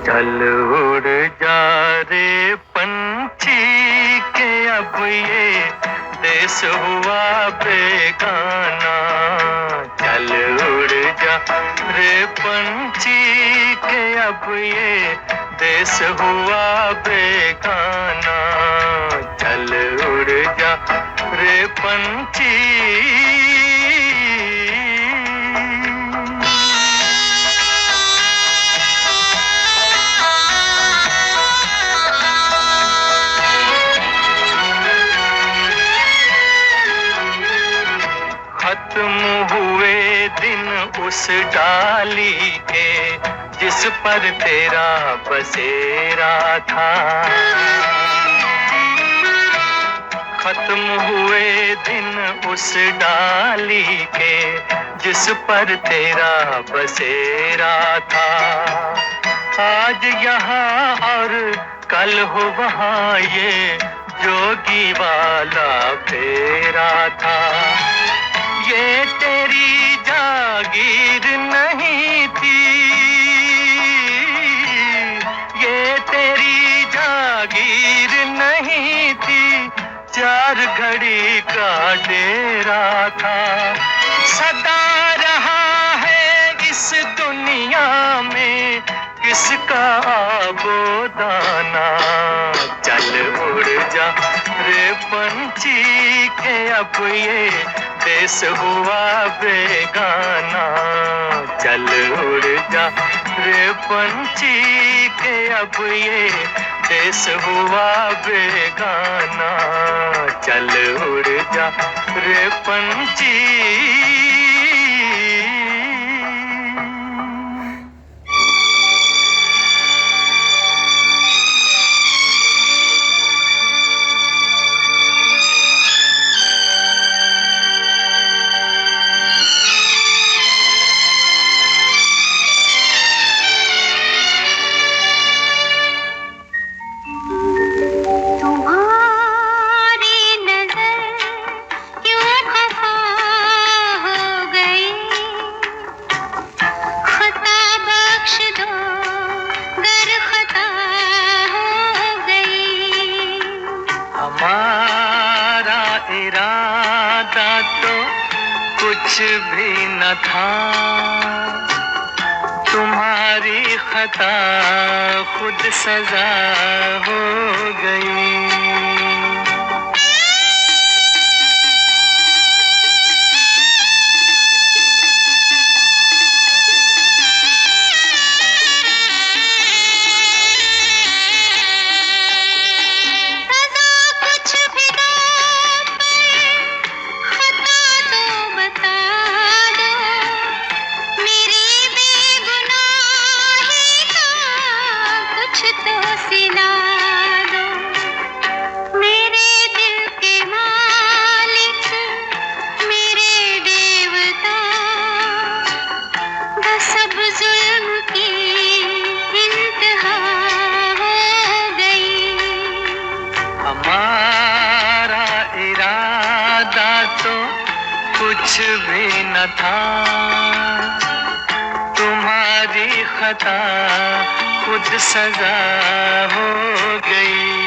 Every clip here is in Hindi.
चल उड़ जा रे पंछी के अब ये देश हुआ बेगाना। चल उड़ जा रे पंछी के अब ये देश हुआ बेगाना। चल उड़ जा रे पंछी। खत्म हुए दिन उस डाली के जिस पर तेरा बसेरा था। खत्म हुए दिन उस डाली के जिस पर तेरा बसेरा था। आज यहाँ और कल हो वहाँ ये जोगी वाला फेरा था। ये तेरी जागीर नहीं थी, ये तेरी जागीर नहीं थी, चार घड़ी का डेरा था। सदा रहा है इस दुनिया में किसका आबोदाना। चल उड़ जा रे पंछी के अब ये देश हुआ बेगाना। चल उड़ जा रे पंछी के अब ये देश हुआ बेगाना। चल उड़ जा रे पंछी। हमारा इरादा तो कुछ भी न था, तुम्हारी खता खुद सजा हो गई। हमारा इरादा तो कुछ भी न था, तुम्हारी खता खुद सजा हो गई।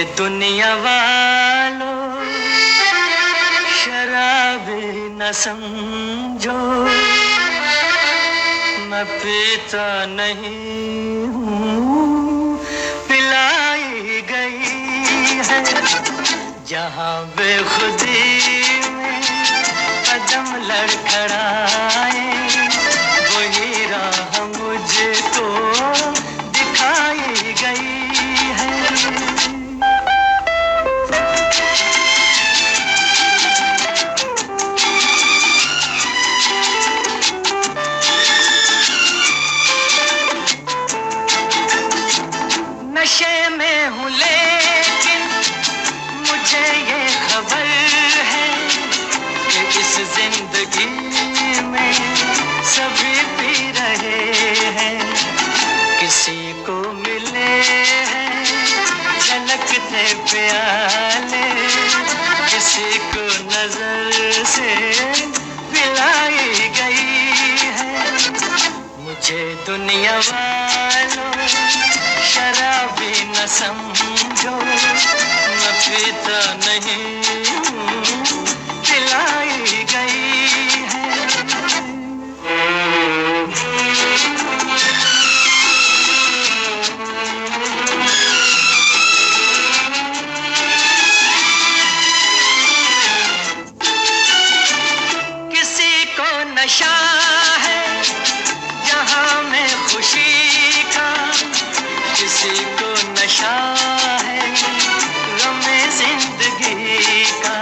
दुनिया वालों शराबी न समझो, मैं पीता नहीं हूँ, पिलाई गई है। जहाँ बेखुदी में कदम लड़खड़ाए, वही राह मुझको दिखाई गई है। नशे में हूँ लेकिन मुझे ये खबर है कि इस जिंदगी में सभी पी रहे हैं। किसी को मिले हैं झलकते प्याले, किसी को नजर से पिलाई गई है। मुझे दुनिया वालों शराबी न समझो, मैं पीता नहीं हूँ, पिलाई गई है। किसी को नशा है जहाँ में खुशी का, किसी को नशा है गमे जिंदगी का।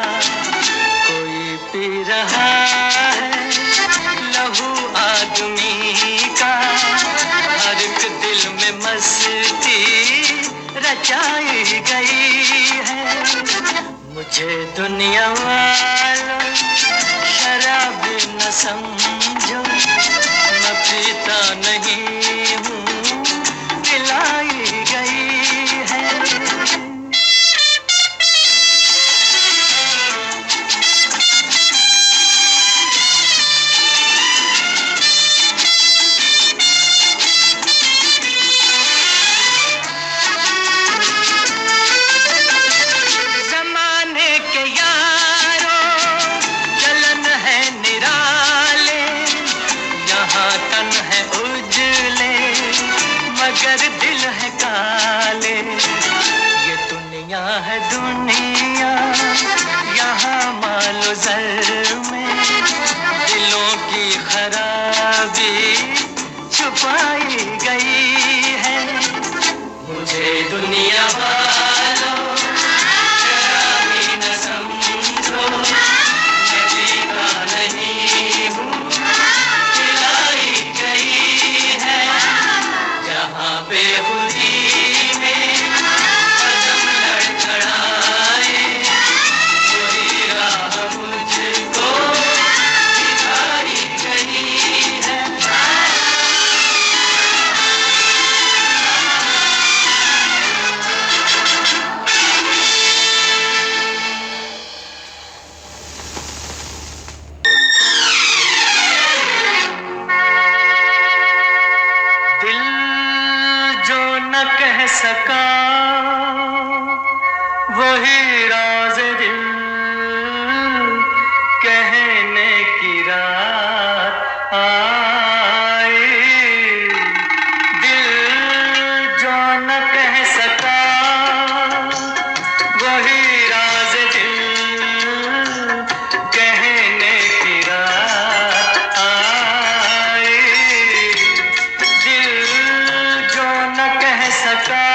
कोई पी रहा है लहू आदमी का, हर एक दिल में मस्ती रचाई गई है। मुझे दुनिया वालों शराबी न समझो, मैं पीता नहीं हूँ, पिलाई गई है। जमाने के यारों जलन है निराले, यहाँ तन है उजले मगर दिल है काले। ये दुनिया है दुनिया, यहाँ मालो जर में दिलों की खराबी छुपाई गई है। मुझे दुनिया वालों शराबी न समझो, मैं पीता नहीं हूँ, पिलाई गई है। जहाँ बेखुदी में कदम लड़खड़ाए, वही राह मुझको दिखाई गई है। दिल जो न कह सका वही राज दिल कहने की रात आई। दिल जो न कह सका वही राज दिल कहने की रात आई। दिल जो न कह सका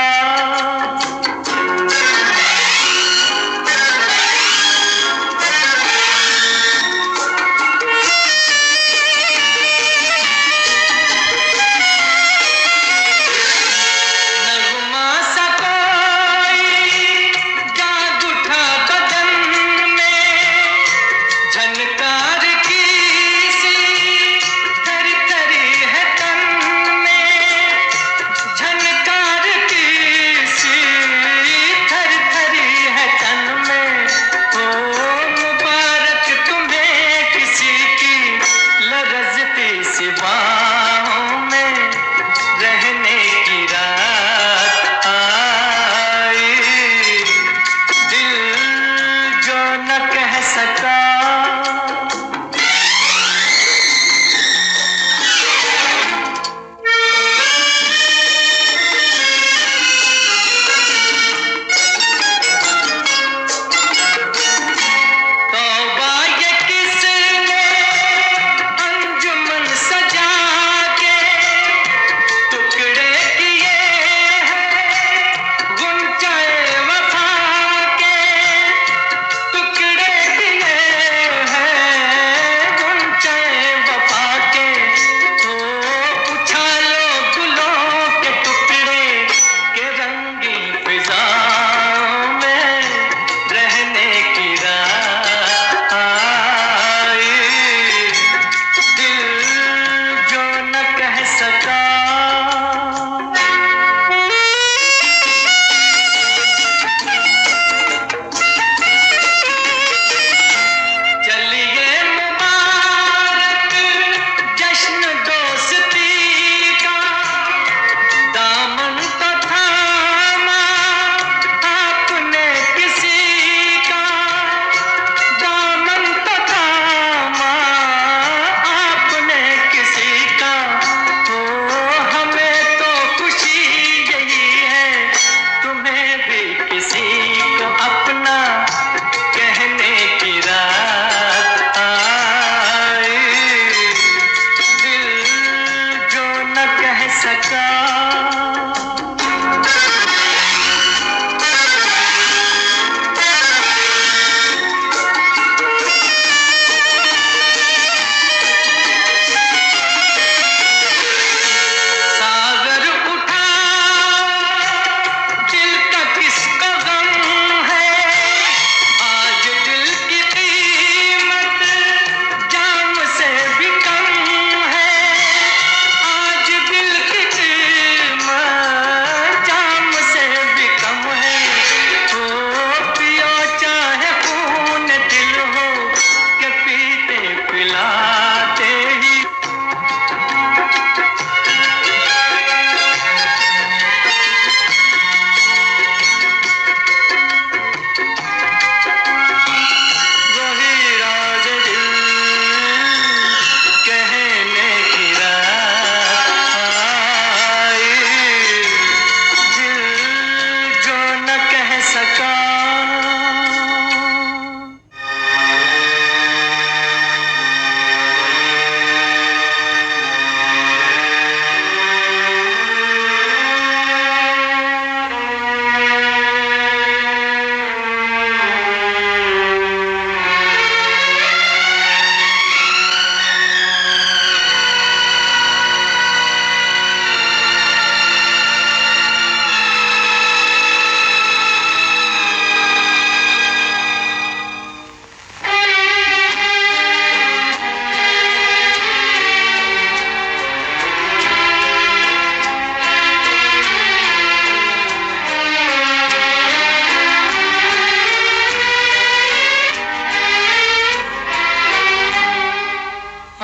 सका। सागर उठा दिल का किसका गम है, आज दिल की कीमत जाम से भी कम है, आज दिल की कीमत जाम से भी कम है। ओ पियो चाहे खून दिल हो के पीते पिलाते ही वही राज दिल कहने की रात आई, दिल जो न कह सका।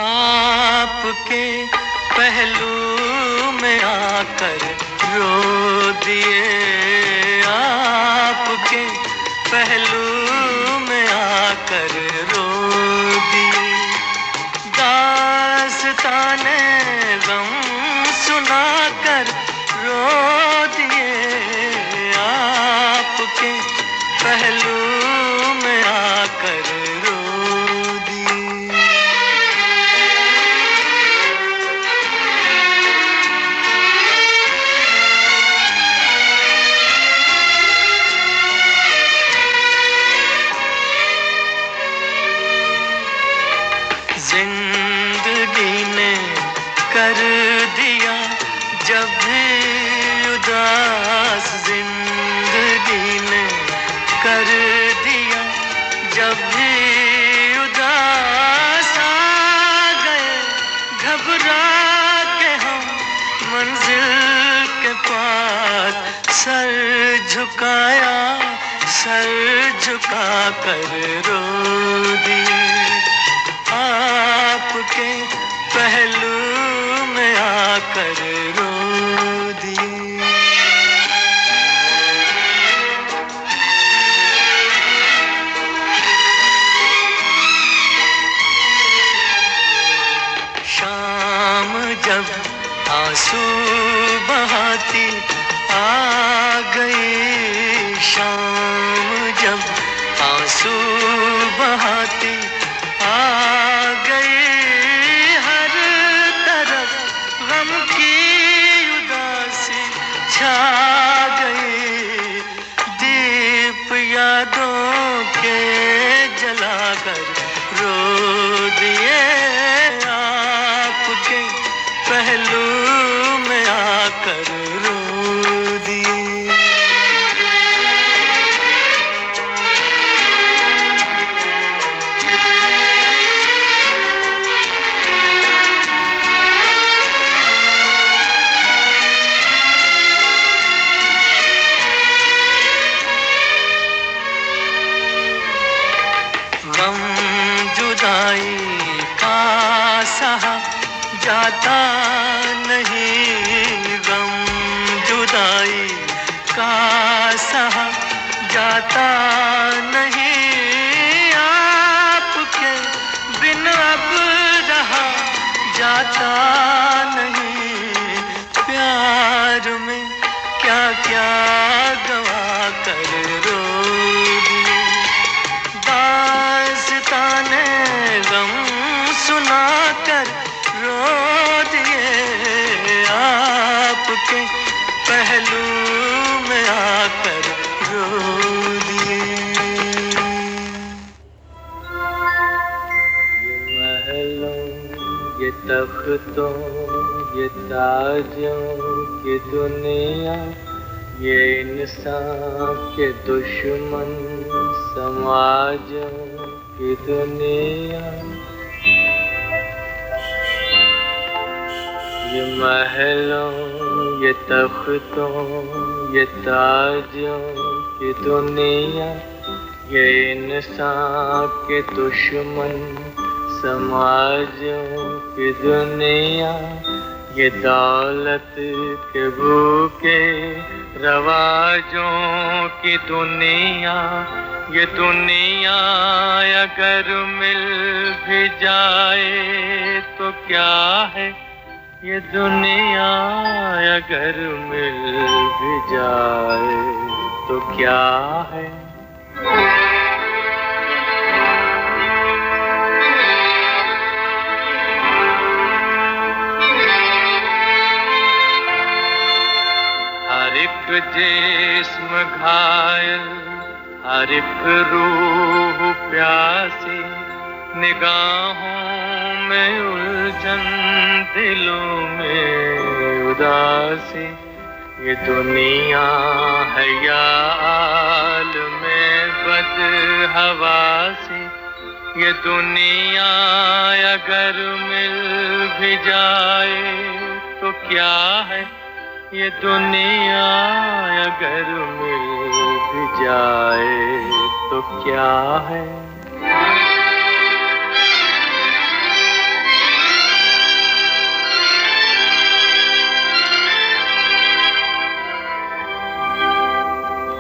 आपके पहलू में आकर रो दिए, आपके पहलू में आकर रो दिए, दास्ताने गम सुनाकर रो दिए, आपके पहलू में आकर रो दिए। जिंदगी ने कर दिया जब भी उदास, जिंदगी ने कर दिया जब भी उदास, आ गए घबरा के हम मंजिल के पास, सर झुकाया सर झुका कर रो दिए, आपके पहलू में आकर रो दिए। शाम जब आंसू बहाती आ गई, शाम जब आंसू बहाती आ गई, हर तरफ गम की उदासी छा गई, दीप यादों के जलाकर रो दिए, आपके पहलू में आकर रो दिए। गम जुदाई का सहा जाता नहीं, गम जुदाई का सहा जाता नहीं, आपके बिन अब रहा जाता नहीं, प्यार में क्या क्या गवा कर रो दिए, दास्ताने गम सुनाकर रो दिए, पहलू में आकर रो दिए। ये महलों, ये तख्तों, ये ताजों की दुनिया, ये इंसान के दुश्मन समाजों की दुनिया। ये महलों, ये तख्तों, ये ताजों की दुनिया, ये इंसान के दुश्मन समाजों की दुनिया। ये दौलत के भूखे रवाजों की दुनिया। ये दुनिया अगर मिल भी जाए तो क्या है, ये दुनिया अगर मिल भी जाए तो क्या है। हर एक जिस्म घायल, हर एक रूह प्यासी, निगाहों में उलझन, दिलों में उदासी। ये दुनिया है या आलमे बदहवासी। ये दुनिया अगर मिल भी जाए तो क्या है, ये दुनिया अगर मिल भी जाए तो क्या है।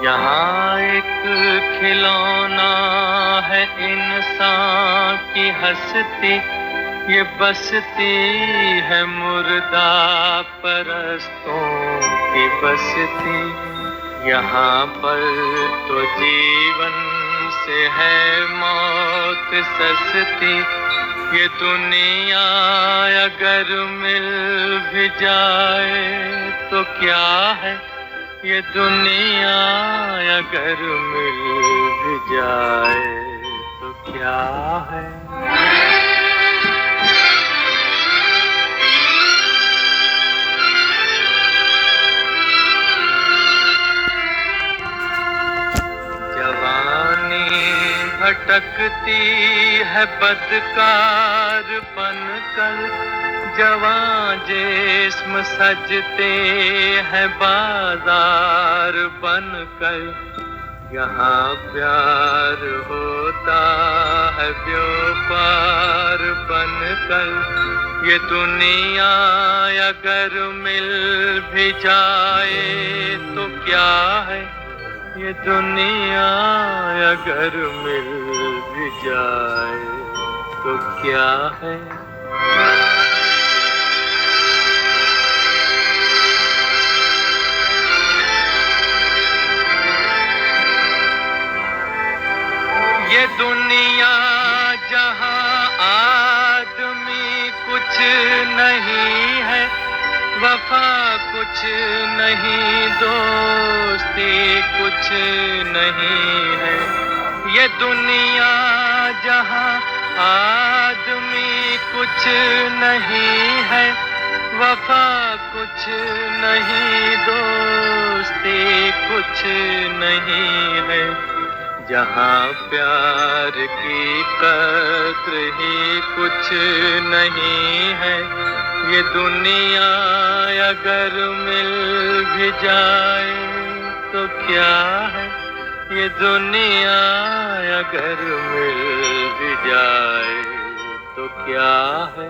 यहाँ एक खिलौना है इंसान की हस्ती, ये बसती है मुर्दा परस्तों की बसती। यहाँ पर तो जीवन से है मौत सस्ती। ये दुनिया अगर मिल भी जाए तो क्या है, ये दुनिया अगर मिल भी जाए तो क्या है। जवानी भटकती है बदकार बनकर, जवां जिस्म सजते हैं बाजार बनकर। यहाँ प्यार होता है व्यापार बनकर। ये दुनिया अगर मिल भी जाए तो क्या है, ये दुनिया अगर मिल भी जाए तो क्या है। ये दुनिया जहाँ आदमी कुछ नहीं है, वफा कुछ नहीं, दोस्ती कुछ नहीं है। ये दुनिया जहाँ आदमी कुछ नहीं है, वफा कुछ नहीं, दोस्ती कुछ नहीं है। जहाँ प्यार की कद्र ही कुछ नहीं है, ये दुनिया अगर मिल भी जाए तो क्या है, ये दुनिया अगर मिल भी जाए तो क्या है।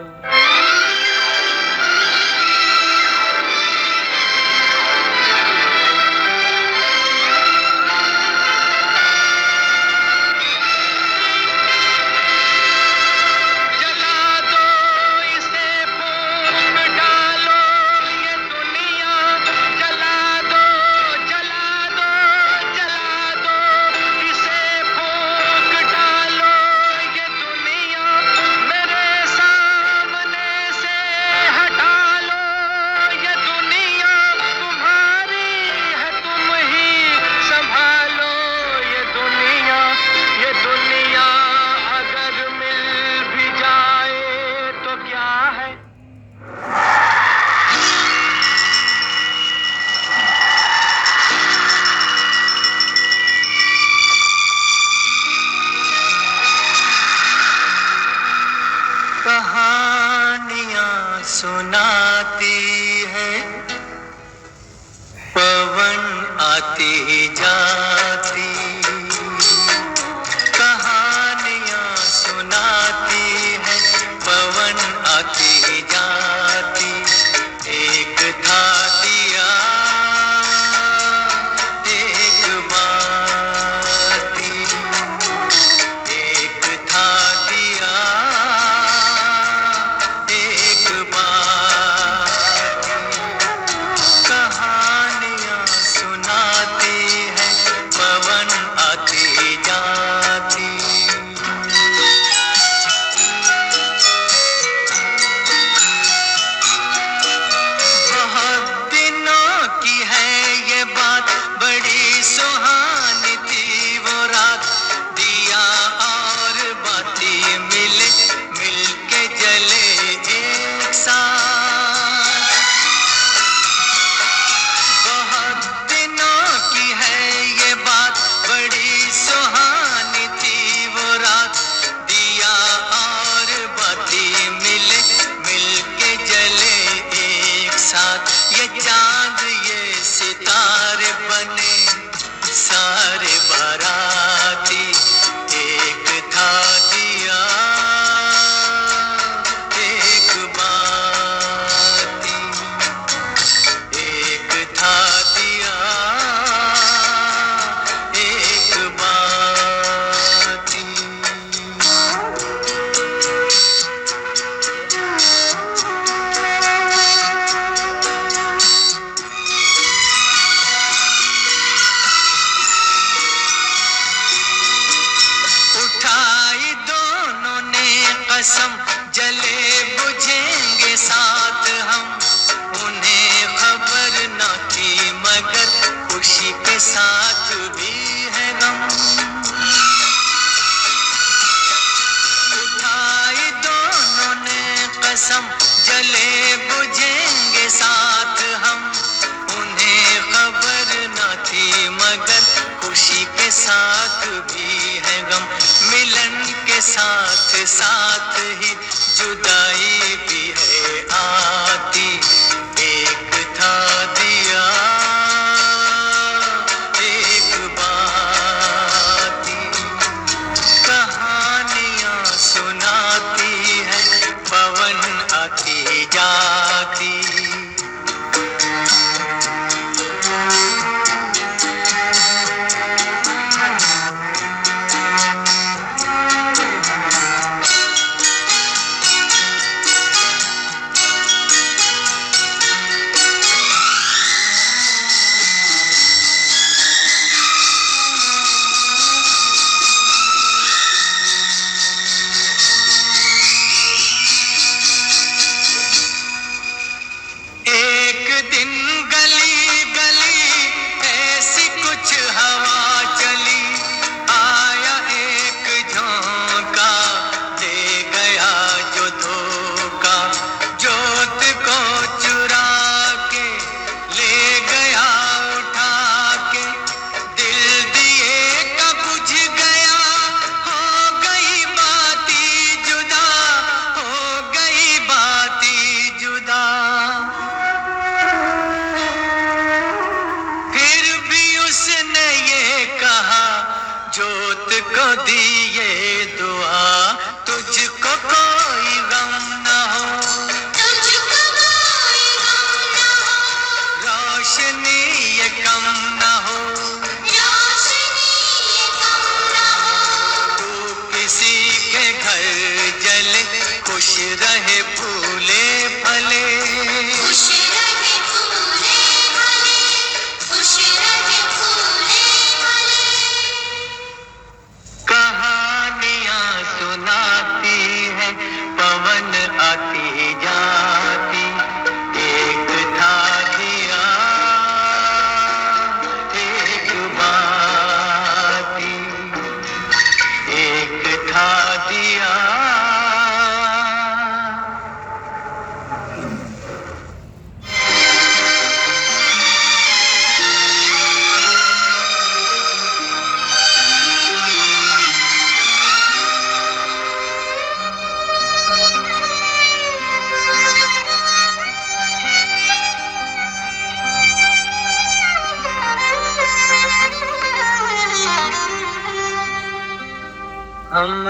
सुनाती है, पवन आती जाती, कहानियां सुनाती है, पवन आती जाती। एक था दिया, एक बाती, एक था दिया, एक बाती, कहानियां सुनाती है, पवन आती जाती। बहुत दिनों की है ये बात, बड़ी सुहानी थी वो रात, दिया और बाती मिले, मिलके जले एक साथ। बहुत दिनों की है ये बात, बड़ी सुहानी थी वो रात, दिया और बाती मिले, मिलके जले एक साथ। ये चांद ये सितारे बने सारे बाराती, एक था दिया, एक बाती, एक था दिया, एक बाती। उठाई दोनों ने कसम, जले बुझेंगे साथ हम, उन्हें खबर न थी मगर खुशी के साथ भी है गम। उठाई दोनों ने कसम, जले बुझेंगे साथ हम, उन्हें खबर न थी मगर खुशी के साथ भी है गम। मिलन के साथ साथ ही जुदाई भी है आती, एक था दिया, एक बाती, कहानियां सुनाती है, पवन आती जाती। एक दिन गली गली ऐसी कुछ हवा चली, आया एक झोंका, दे गया जो धोखा, जोत को चुरा के ले गया उठा के, दिल दिए का बुझ गया, हो गई बाती जुदा, हो गई बाती जुदा। फिर भी उसने ये कहा, जोत को दिए दुआ, तुझको कोई गम न हो, तुझको कोई गम न हो, रोशनी ये कम न हो, रोशनी ये कम न हो, तू किसी के घर जले, खुश रहे फूले फले, खुश रहे फूले फले, खुश रहे फूले फले। कहानियां सुनाती है, पवन आती जाती, एक था दिया,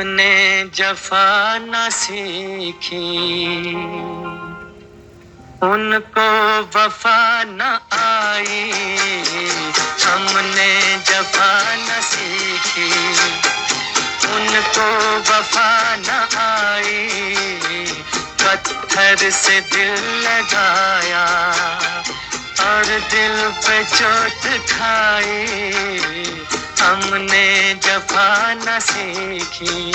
हमने जफा न सीखी, उनको वफा न आई। हमने जफा न सीखी, उनको वफा न आई। पत्थर से दिल लगाया और दिल पे चोट खाई। हमने जफा न सीखी।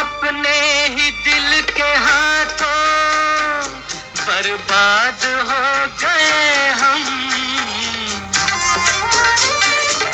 अपने ही दिल के हाथों बर्बाद